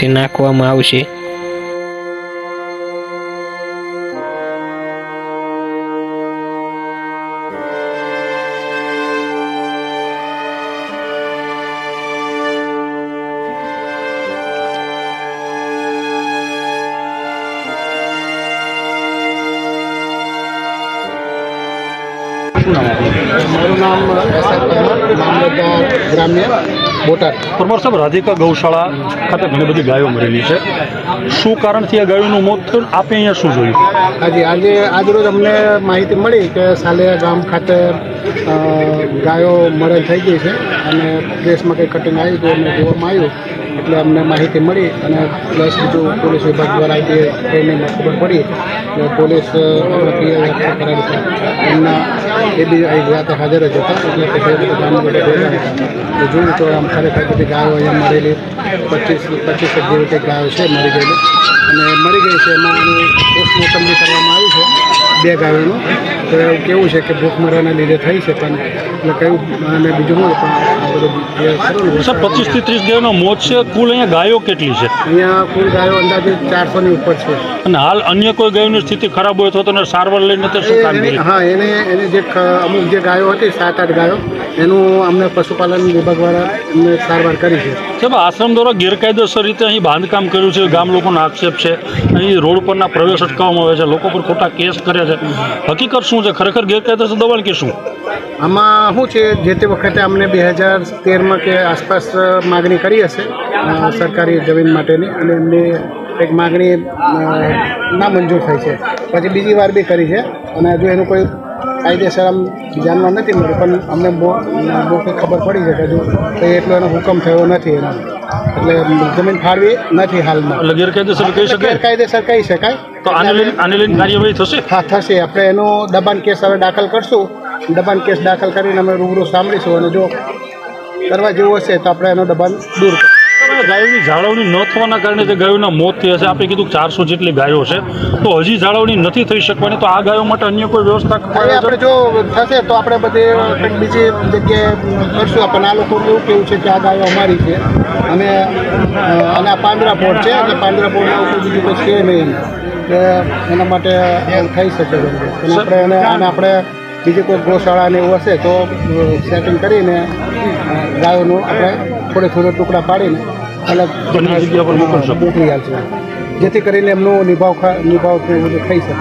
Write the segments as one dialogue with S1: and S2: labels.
S1: તરફથી નાખવામાં આવશે।
S2: મારું નામ મામલતદાર ગ્રામ્ય બોટાદ।
S3: પરમાર સાહેબ, રાધિકા ગૌશાળા ખાતે ઘણી બધી ગાયો મરેલી છે, શું કારણથી આ ગાયોનું મોત થયું? આપે અહીંયા શું જોયું?
S2: આજરોજ અમને માહિતી મળી કે સાલિયા ગામ ખાતે ગાયો મરણ થઈ ગઈ છે અને પ્રેસમાં કંઈ કટિંગ આવ્યું હતું અને જોવામાં આવ્યું એટલે અમને માહિતી મળી અને પ્લસ બીજું પોલીસ વિભાગ દ્વારા ટ્રેનિંગમાં ખબર પડી એટલે પોલીસ કરાવી છે એમના એ બી અહીં રાતે હાજર જ હતા એટલે કે જે બધા ગામના બધા ભેગા હતા જોયું તો આમ ખરેખર બધી ગાયો અહીંયા મરેલી 25 જેવી કંઈક ગાયો છે મરી ગયેલી અને મરી ગઈ છે એમાં એનું પોસ્ટમોર્ટમ બી કરવામાં આવ્યું છે 2 ગાયોનું। તો એવું કેવું છે કે ભૂખમરાના લીધે થઈ છે પણ એટલે કયું અને બીજું શું પણ આ બધું જે ખરું
S3: સર, 25 થી 30 ગાયોનો મોત છે, કુલ અહીંયા ગાયો કેટલી છે?
S2: અહીંયા કુલ ગાયો અંદાજે 400ની ઉપર છે
S3: અને હાલ અન્ય કોઈ ગાયોની સ્થિતિ ખરાબ હોય તો તેને સારવાર લઈને તે શું કામગીરી?
S2: હા એને જે અમુક જે ગાયો હતી 7-8 ગાયો એનું અમને પશુપાલન વિભાગ દ્વારા એમને સારવાર કરી છે।
S3: સાહેબ, આશ્રમ દ્વારા ગેરકાયદેસર રીતે અહીં બાંધકામ કર્યું છે, ગામ લોકોનો આક્ષેપ છે, અહીં રોડ પરના પ્રવેશ અટકાવવામાં આવે છે, લોકો પર ખોટા કેસ કરે છે, હકીકત શું છે? ખરેખર ગેરકાયદેસર દબાણ કે શું?
S2: આમાં શું છે, જે તે વખતે અમને 2013માં કે આસપાસ માગણી કરી હશે સરકારી જમીન માટેની અને એમની એક માગણી ના મંજૂર થઈ છે, પછી બીજી વાર બી કરી છે અને હજુ એનું કોઈ કાયદેસર આમ જાણવા નથી મળ્યું પણ અમને બહુ કંઈ ખબર પડી છે કે હજુ કંઈ એટલો એનો હુકમ થયો નથી એનો એટલે જમીન ફાળવી નથી હાલમાં।
S3: એટલે ગેરકાયદેસર કહી શકાય?
S2: ગેરકાયદેસર કહી શકાય।
S3: તો આને લઈને કાર્યવાહી થશે?
S2: હા થશે। આપણે એનું દબાણ કેસ હવે દાખલ કરશું, દબાણ કેસ દાખલ કરીને અમે રૂબરૂ સાંભળીશું અને જો કરવા જેવું હશે તો આપણે એનો દબાણ દૂર કરીશું।
S3: ગાયોની જાળવણી ન થવાના કારણે જે ગાયોના મોત થયા છે, આપણે કીધું 400 જેટલી ગાયો છે, તો હજી જાળવણી નથી થઈ શકવાની, તો આ ગાયો માટે અન્ય કોઈ વ્યવસ્થા
S2: આપણે જો થશે તો આપણે બધી કંઈક બીજી જગ્યાએ કરશું પણ આ લોકોનું એવું કેવું છે કે આ ગાયો અમારી છે અને આ પાંજરાપોળ છે એટલે પાંજરાપોળના ઉપર બીજું કોઈ છે નહીં કે એના માટે થઈ શકે આપણે આપણે બીજી કોઈ ગૌશાળા ને એવું હશે તો સેટિંગ કરીને ગાયોનું આપણે થોડા ટુકડા પાડીને અલગ
S3: જગ્યા પર
S2: મોકલી આપશે જેથી કરીને એમનું નિભાવ થઈ શકે।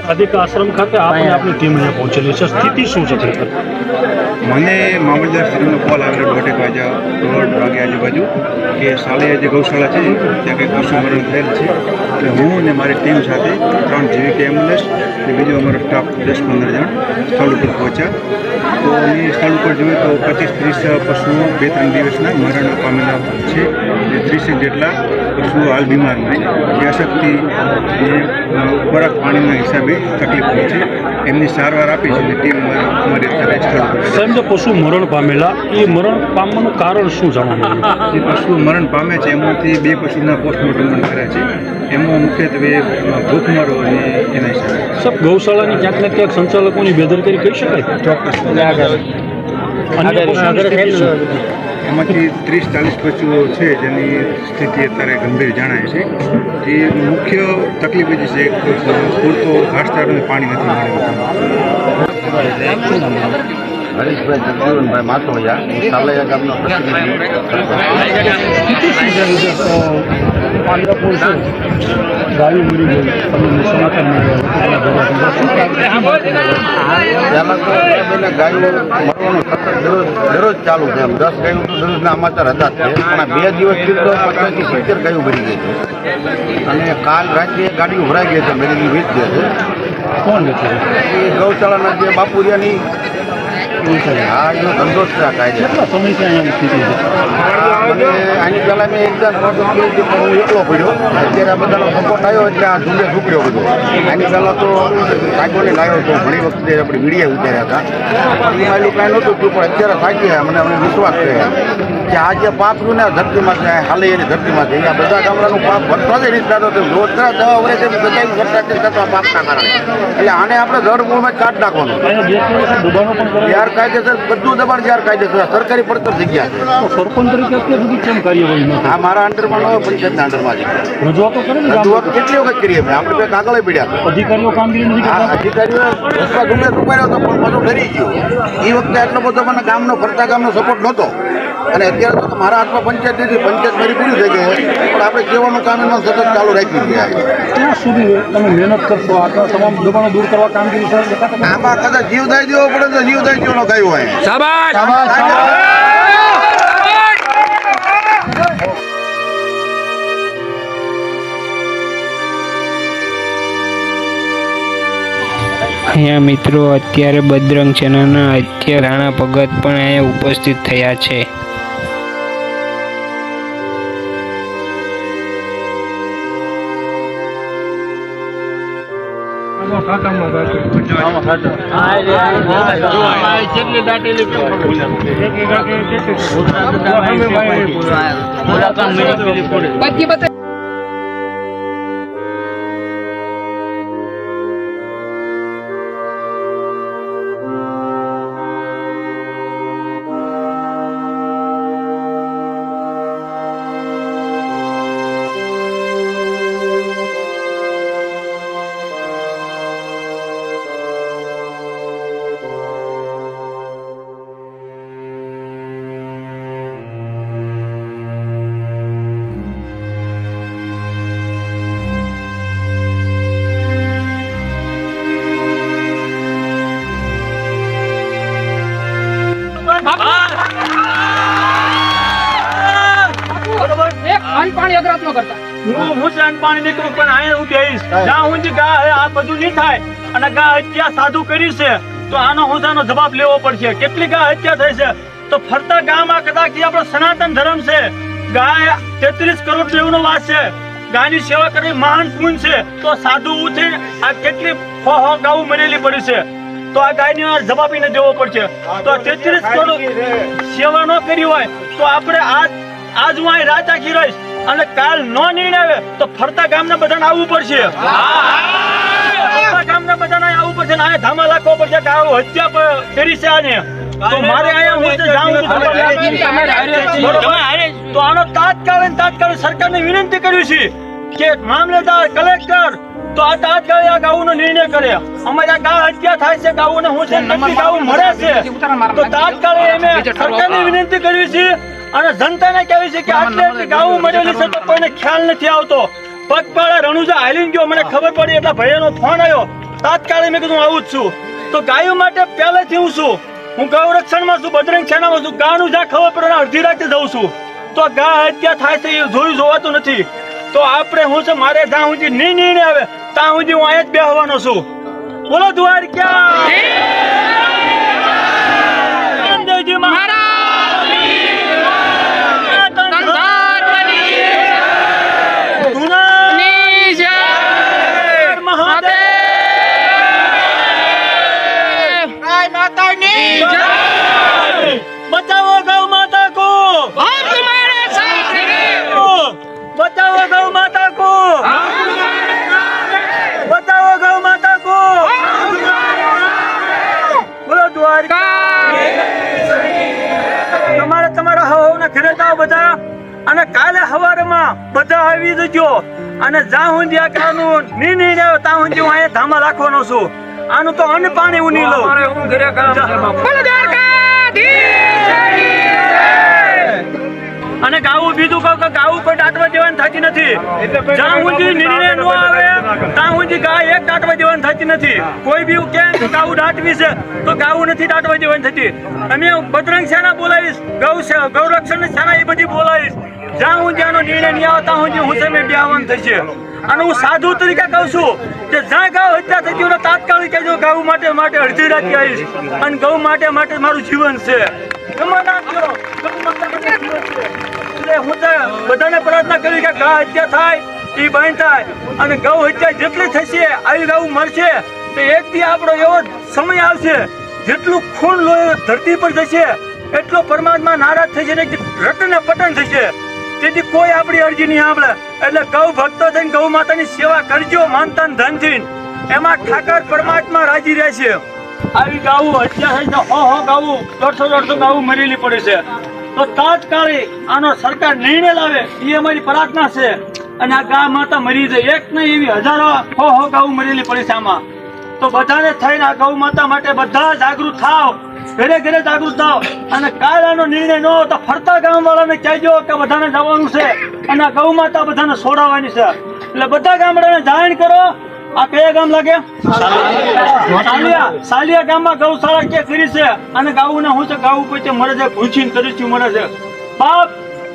S3: રાધિકા આશ્રમ ખાતે આપણે આપણી ટીમ અહીંયા પહોંચેલી છે, સ્થિતિ શું છે ખરેખર?
S4: મને મામલતદાર શ્રીનો કોલ આવેલો 1:30 વાગે આજુબાજુ કે સાલિયા જે ગૌશાળા છે ત્યાં કંઈક પશુ મરણ થયેલ છે એટલે હું અને મારી ટીમ સાથે 3 જીવીકે એમ્બ્યુલન્સ અને બીજો અમારો સ્ટાફ 10-15 જણ સ્થળ ઉપર પહોંચ્યા। તો અમે સ્થળ ઉપર જોયું તો 25-30 પશુઓ 2-3 દિવસના મરણ પામેલા છે અને 30 જેટલા પશુઓ હાલ બીમારમાં છે, જે અશક્તિ ખોરાક પાણીના હિસાબે તકલીફ છે, એમની સારવાર આપી છે અને ટીમ અમારી અત્યારે સ્થળ ઉપર છે।
S3: સાહેબ, જે પશુ મરણ પામેલા એ મરણ પામવાનું કારણ શું જાણવા મળ્યું?
S4: જે પશુઓ મરણ પામે છે એમાંથી 2 પશુના પોસ્ટમોર્ટમ પણ કર્યા છે, એમાં મુખ્યત્વે ભૂખમરો અને એના હિસાબે।
S3: સાહેબ, ગૌશાળાની ક્યાંક ને ક્યાંક સંચાલકોની બેદરકારી કહી શકાય?
S4: ચોક્કસ એમાંથી 30-40 પશુઓ છે જેની સ્થિતિ અત્યારે ગંભીર જણાય છે। જે મુખ્ય તકલીફ એ છે કે પૂરતો ઘાસચારો અને પાણી નથી મળ્યું।
S5: હરીશભાઈ જગજીવનભાઈ માથોડિયા, હું સાલિયા ગામનો પ્રતિનિધિ।
S3: ગાયો મરી ગઈ, સમાચાર
S5: પહેલાં તો ગાયો મરવાનો સતત દરરોજ ચાલુ છે, એમ 10 ગાયો તો દરરોજના સમાચાર હતા જ છે પણ આ 2 દિવસથી તો 50-70 ગાયો મરી ગઈ છે અને કાલ રાત્રે ગાડીઓ ભરાઈ ગઈ છે, મેરેલી વેચ દે છે।
S3: કોણ નથી?
S5: એ ગૌશાળાના જે બાપુરિયાની હા એનો ધંધો જ છે આ કાયદે।
S3: કેટલા સમયથી અહીંયા સ્થિતિ છે?
S5: અને આની પહેલાં મેં એકદમ હું એકલો પડ્યો, અત્યારે આ બધાનો સપોર્ટ આવ્યો એટલે આ ઝુંડે છૂપ્યો બધો। આની પહેલાં તો કાગોને લાવ્યો હતો, ઘણી વખતે આપણે મીડિયા ઉતાર્યા હતા, એમાં એટલું કાંઈ નહોતું થયું પણ અત્યારે થાકી ગયા, મને વિશ્વાસ છે। કે આ જે પાપ રહ્યું ને ધરતીમાં છે હાલે એની ધરતીમાં છે આ બધા ગામડાનું પાપ વધતો જ નથી થતો રોજના 10 વર્ષે બધા ઘટના થતા પાપના કારણે એટલે આને આપણે જડમૂળમાં જ કાઢી નાખવાનું ગેરકાયદેસર બધું દબાણ ગેરકાયદેસર સરકારી પડતર જગ્યા છે
S3: સરપંચ તરીકે અત્યાર સુધી કેમ કાર્યવાહી ન
S5: આ મારા અંડરમાં ન પંચાયતના અંડરમાં છે
S3: રજૂઆતો કરે ને
S5: રજૂઆત કેટલી વખત કરીએ અમે આપણે બે કાગળ પડ્યા
S3: અધિકારીઓ કામગીરી નથી
S5: આ
S3: કરતા
S5: અધિકારીઓ રસ્તા ડુંગર રૂપાયો હતો પણ બધું ડરી ગયો એ વખતે એટલો બધો મને ગામનો ફરતા ગામનો સપોર્ટ નહોતો અને અત્યારે તો મારા હાથમાં પંચાયત નથી પંચાયત મારી પૂરી થઈ ગઈ પણ આપણે કહેવાનું કામ એમાં સતત ચાલુ રાખી છે
S3: ક્યાં સુધી તમે મહેનત કરશો આ તમામ દબાણો દૂર કરવા કામગીરી સર
S5: આમાં કદાચ જીવ દાઈ દેવો પડે તો જીવ દાઈ દેવાનો કયું હોય
S1: અહીંયા મિત્રો અત્યારે બજરંગ સેનાના અત્યારે રાણા ભગત પણ અહીંયા ઉપસ્થિત થયા છે.
S6: પાણી અગ્રાત ન કરતા
S7: હું પાણી નીકળું પણ અહીંયા હું બેહીશ જ્યાં હું ગા આ બધું નહીં થાય અને ગા હત્યા સાધુ કરી છે તો આનો હુંસાનો જવાબ લેવો પડશે કેટલી ગા હત્યા થઈ છે તો ફરતા ગામમાં કદાચ આપણો સનાતન ધર્મ છે ગાય 33 કરોડ દેવનો વાસ છે ગાયની સેવા કરવી મહાન પુણ્ય છે તો સાધુ ઉઠી આ કેટલી ગાઉ મરેલી પડી છે તો આ ગાયને જવાબ એને દેવો પડશે તો 33 કરોડ સેવા ન કરી હોય તો આપણે આજ હું અહીં રાત આખી રહીશ અને કાલ નો નિર્ણય આવે તો ફરતા ગામના બધાને આવવું પડશે ફરતા ગામના બધાને આવવું પડશે અને અહીંયા ધામા રાખવો પડશે કે આવું હત્યા કરી છે આને તો મારે અહીંયા તો આનો તાત્કાલિક સરકારને વિનંતી કર્યું છે કે મામલેદાર કલેક્ટર તો આ તાત્કાલિક આ ગાઉનો નિર્ણય કરે અમારે આ ગા હત્યા થાય છે ગાઉને હું છે કેટલી ગાઉ મળે છે તો તાત્કાલિક અમે સરકારને વિનંતી કરી છે અને જનતાને કહેવી છે કે આટલી ગાઉ મળેલી છે તો કોઈને ખ્યાલ નથી આવતો પગપાળા રણુજા હાલીને ગયો મને ખબર પડી એટલે ભાઈનો ફોન આવ્યો તાત્કાલિક મેં કીધું આવું જ છું તો ગાયો માટે પહેલેથી હું છું હું ગૌ રક્ષણમાં છું બજરંગ સેનામાં છું ગાનું જ્યાં ખબર પડે અડધી રાતે જઉં છું તો ગા હત્યા થાય છે એ જોવાતું નથી તો આપણે હું છે મારે જ્યાં સુધી નહીં નિર્ણય આવે ત્યાં સુધી હું અહીંયા જ બેહવાનો છું બોલો દ્વારકા बचाओ गौ माता को हम तुम्हारे साथ हैं बचाओ गौ माता को बचाओ गौ माता को बोलो द्वारका તમારા હવાના ઘરે જાઓ બધા અને કાલે સવારમાં બધા આવી જજો અને જ્યાં સુધી આ કાનૂન નિર્ણય આવ્યો ત્યાં સુધી હું અહીંયા ધામા રાખવાનો છું આનું તો અન્ન પાણી હું નહીં લઉં અને ગાવું બીજું કહું કે ગાવું કોઈ દાટવા દેવાની થતી નથી જ્યાં સુધી નિર્ણય ન આવે ત્યાં સુધી ગાય એક દાટવા દેવાની થતી નથી કોઈ બી કે ગાવું દાટવી છે તો ગાવું નથી દાટવા દેવાની થતી અમે બજરંગ સેના બોલાવીશ ગૌ રક્ષણ સેના એ બધી બોલાવીશ જ્યાં હું ત્યાંનો નિર્ણય નહીં આવે ત્યાં સુધી હું છે મેં બેહવાનું થશે અને હું સાધુ તરીકે કહું છું કે જ્યાં ગાવ હત્યા થતી હોય તાત્કાલિક કહેજો ગૌ માટે અડધી રાતે આવીશ અને ગૌ માટે મારું જીવન છે હું તો બધાને પ્રાર્થના કરી કે ગા હત્યા થાય એ બંધ થાય અને ગૌ હત્યા જેટલી થશે આવી ગૌ મળશે તો એક દી આપણો એવો સમય આવશે જેટલું ખૂન લોહી ધરતી પર જશે એટલો પરમાત્મા નારાજ થઈ છે ને રટને પતન થશે. તેથી કોઈ આપણી અરજી નહીં સાંભળે. એટલે ગૌ ભક્તો થઈને ગૌ માતાની સેવા કરજો માનતા ધનથી. એમાં ઠાકર પરમાત્મા રાજી રહેશે. આવી ગાવું હત્યા થઈ હો ગાવું 150 ગાવું મરેલી પડે છે. તો તાત્કાલિક આનો સરકાર નિર્ણય લાવે એ અમારી પ્રાર્થના છે. અને આ ગા માતા મરી જાય, એક નહીં એવી હજારો હો ગાવું મરેલી પડે છે આમાં. તો બધાને થઈને આ ગૌ માતા માટે બધા જાગૃત થાવ, ઘરે ઘરે જાગૃત થાવ. અને કાલ આનો નિર્ણય ન હોય તો ફરતા ગામ વાળાને કહેજો કે બધાને જવાનું છે અને આ ગૌ માતા બધાને છોડાવવાની છે. એટલે બધા ગામડાને જાણ કરો. આ કયા ગામ લાગે? સાલિયા ગામમાં ગૌશાળા કે કરી છે. અને ગાવું ને હું છે ગાવું પછી મરે છે, ભૂચીને તરીચ્યું મરે છે. બાપ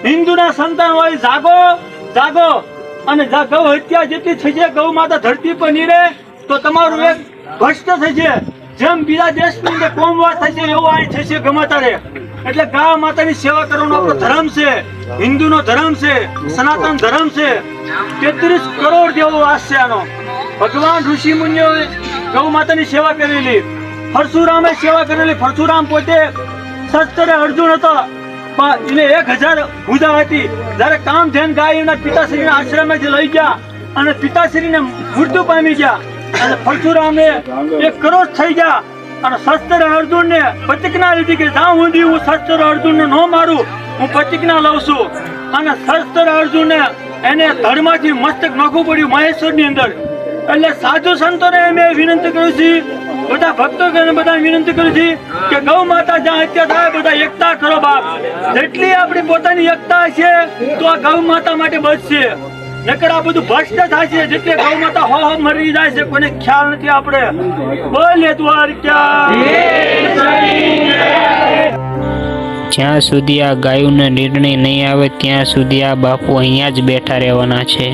S7: હિન્દુના સંતાન હોય, જાગો જાગો. અને ગૌ હત્યા જેટલી થઈ છે, ગૌ માતા ધરતી પર નહીં રહે તો તમારું એક ભ્રષ્ટ થઈ છે. જેમ બીજા દેશની અંદર કોમવાદ થાય છે એવું અહીં થશે ગમે તારે. એટલે ગા માતાની સેવા કરવાનો આપણો ધર્મ છે, હિન્દુનો ધર્મ છે, સનાતન ધર્મ છે. 33 કરોડ જેવો વાસ છે આનો. ભગવાન ઋષિ મુનિઓએ ગૌ માતાની સેવા કરેલી, પરશુરામે સેવા કરેલી. પરશુરામ પોતે શસ્ત્રે અર્જુન હતો, પણ એને 1000 ભુજા હતી. જયારે કામ ધ્યાન ગાય એના પિતાશ્રીના આશ્રમેથી લઈ ગયા અને પિતાશ્રીને મૃત્યુ પામી ગયા. અને પરશુરામે 1 કરોડ થઈ ગયા. અને શસ્ત્ર અર્જુન ને પ્રતિજ્ઞા લીધી કે જ્યાં સુધી હું શસ્ત્ર અર્જુન ને ન મારું હું પ્રતિજ્ઞા લઉં છું. અને શસ્ત્ર અર્જુન ને એને ધડમાંથી મસ્તક નાખવું પડ્યું મહેશ્વર ની અંદર. એટલે સાધુ સંતોને મેં વિનંતી કરી છે, બધા ભક્તો બધા વિનંતી કરી છે કે ગૌ માતા જ્યાં હત્યા થાય બધા એકતા કરો બાપ. જેટલી આપણી પોતાની એકતા છે તો આ ગૌ માતા માટે બચશે. નકર આ બધું ભ્રષ્ટ થાય છે. જેટલી ગૌ માતા હો મરી જાય છે કોઈને ખ્યાલ નથી. આપણે બોલે દ્વારકા.
S1: જ્યાં સુધી આ ગાયોનો નિર્ણય નહીં આવે ત્યાં સુધી આ બાપુ અહીંયા જ બેઠા રહેવાના છે.